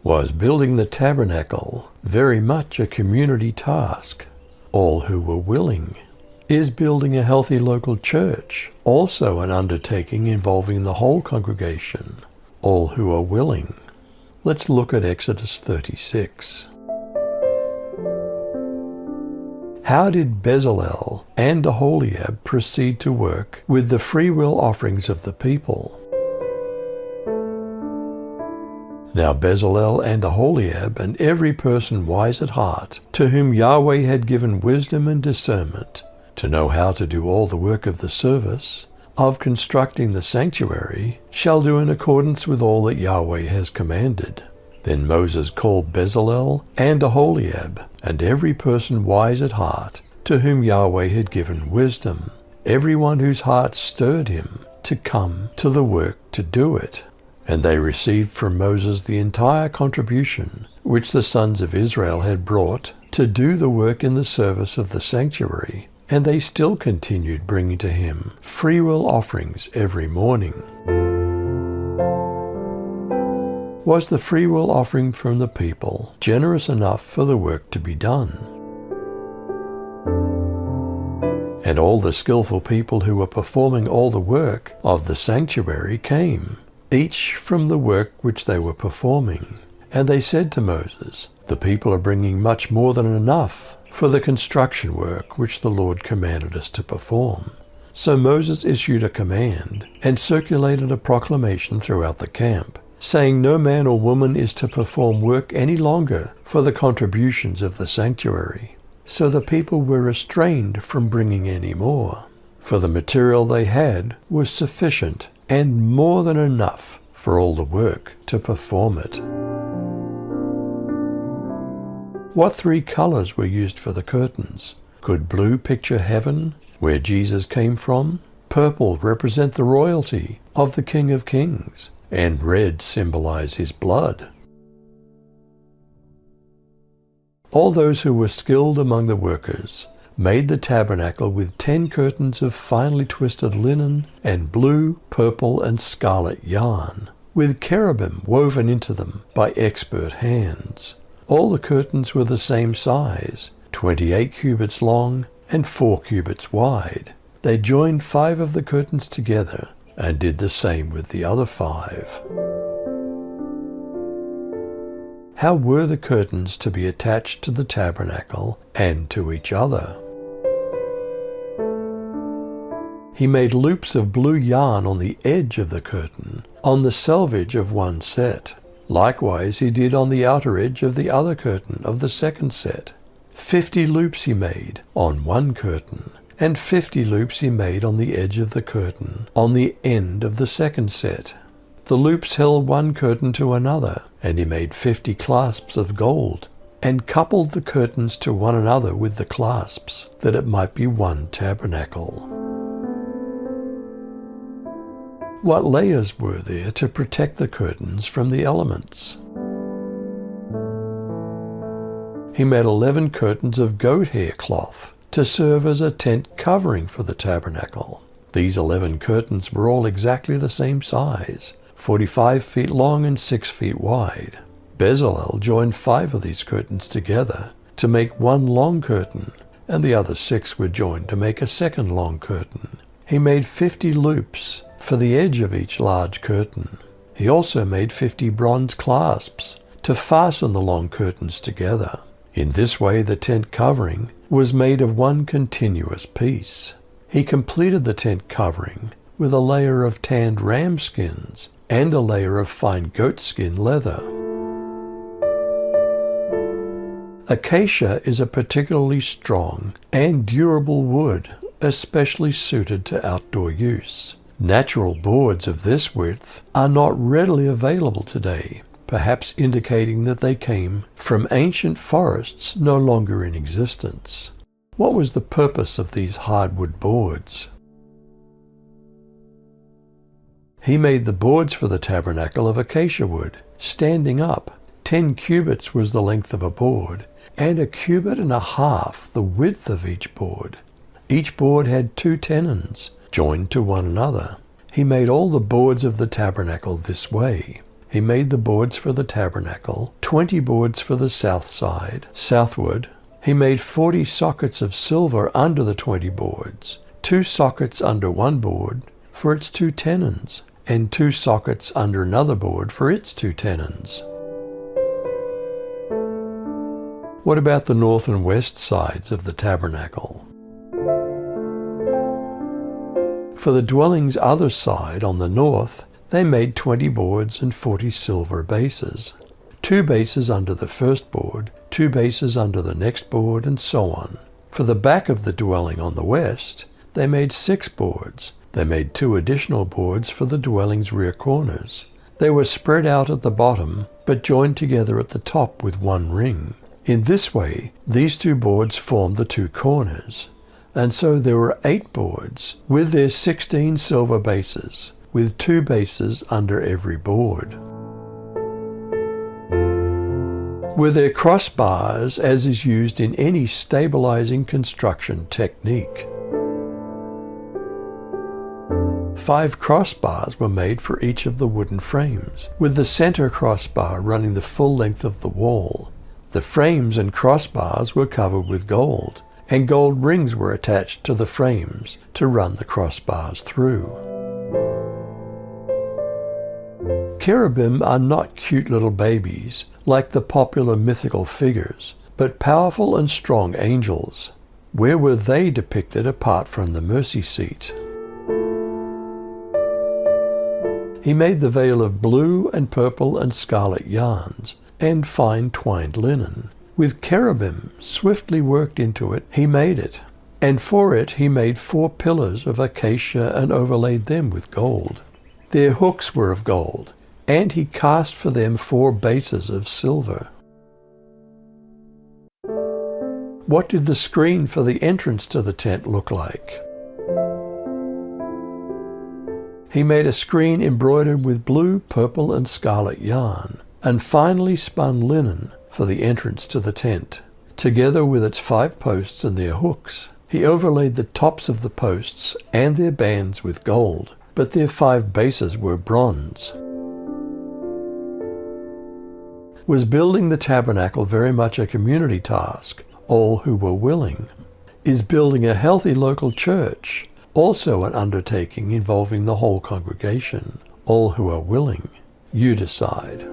Was building the tabernacle very much a community task? All who were willing. Is building a healthy local church also an undertaking involving the whole congregation? All who are willing. Let's look at Exodus 36. How did Bezalel and Aholiab proceed to work with the free will offerings of the people? Now Bezalel and Aholiab and every person wise at heart, to whom Yahweh had given wisdom and discernment, to know how to do all the work of the service, of constructing the sanctuary, shall do in accordance with all that Yahweh has commanded. Then Moses called Bezalel and Aholiab, and every person wise at heart, to whom Yahweh had given wisdom, every one whose heart stirred him, to come to the work to do it. And they received from Moses the entire contribution which the sons of Israel had brought to do the work in the service of the sanctuary, and they still continued bringing to him freewill offerings every morning. Was the freewill offering from the people generous enough for the work to be done? And all the skillful people who were performing all the work of the sanctuary came, each from the work which they were performing. And they said to Moses, "The people are bringing much more than enough for the construction work which the Lord commanded us to perform." So Moses issued a command and circulated a proclamation throughout the camp, saying no man or woman is to perform work any longer for the contributions of the sanctuary. So the people were restrained from bringing any more, for the material they had was sufficient and more than enough for all the work to perform it. What three colors were used for the curtains? Could blue picture heaven, where Jesus came from? Purple represent the royalty of the King of Kings, and red symbolize his blood. All those who were skilled among the workers made the tabernacle with 10 curtains of finely twisted linen and blue, purple, and scarlet yarn, with cherubim woven into them by expert hands. All the curtains were the same size, 28 cubits long and 4 cubits wide. They joined 5 of the curtains together and did the same with the other 5. How were the curtains to be attached to the tabernacle and to each other? He made loops of blue yarn on the edge of the curtain, on the selvage of one set. Likewise he did on the outer edge of the other curtain of the second set. 50 loops he made on one curtain, and 50 loops he made on the edge of the curtain, on the end of the second set. The loops held one curtain to another, and he made 50 clasps of gold, and coupled the curtains to one another with the clasps, that it might be one tabernacle. What layers were there to protect the curtains from the elements? He made 11 curtains of goat hair cloth to serve as a tent covering for the tabernacle. These 11 curtains were all exactly the same size, 45 feet long and 6 feet wide. Bezalel joined 5 of these curtains together to make one long curtain, and the other 6 were joined to make a second long curtain. He made 50 loops for the edge of each large curtain. He also made 50 bronze clasps to fasten the long curtains together. In this way the tent covering was made of one continuous piece. He completed the tent covering with a layer of tanned ram skins and a layer of fine goat skin leather. Acacia is a particularly strong and durable wood, especially suited to outdoor use. Natural boards of this width are not readily available today, perhaps indicating that they came from ancient forests no longer in existence. What was the purpose of these hardwood boards? He made the boards for the tabernacle of acacia wood, standing up. 10 cubits was the length of a board, and 1.5 cubits the width of each board. Each board had 2 tenons, joined to one another. He made all the boards of the tabernacle this way. He made the boards for the tabernacle 20 boards for the south side, southward. He made 40 sockets of silver under the 20 boards, 2 sockets under one board for its 2 tenons, and 2 sockets under another board for its 2 tenons. What about the north and west sides of the tabernacle? For the dwelling's other side on the north, they made 20 boards and 40 silver bases. 2 bases under the first board, 2 bases under the next board, and so on. For the back of the dwelling on the west, they made 6 boards. They made 2 additional boards for the dwelling's rear corners. They were spread out at the bottom, but joined together at the top with 1 ring. In this way, these 2 boards formed the 2 corners. And so there were 8 boards, with their 16 silver bases, with 2 bases under every board. With their crossbars, as is used in any stabilizing construction technique. 5 crossbars were made for each of the wooden frames, with the center crossbar running the full length of the wall. The frames and crossbars were covered with gold, and gold rings were attached to the frames to run the crossbars through. Cherubim are not cute little babies like the popular mythical figures, but powerful and strong angels. Where were they depicted apart from the mercy seat? He made the veil of blue and purple and scarlet yarns and fine twined linen. With cherubim swiftly worked into it, he made it. And for it he made 4 pillars of acacia and overlaid them with gold. Their hooks were of gold, and he cast for them 4 bases of silver. What did the screen for the entrance to the tent look like? He made a screen embroidered with blue, purple, and scarlet yarn, and finely spun linen for the entrance to the tent, together with its 5 posts and their hooks. He overlaid the tops of the posts and their bands with gold, but their 5 bases were bronze. Was building the tabernacle very much a community task, all who were willing? Is building a healthy local church also an undertaking involving the whole congregation, all who are willing? You decide.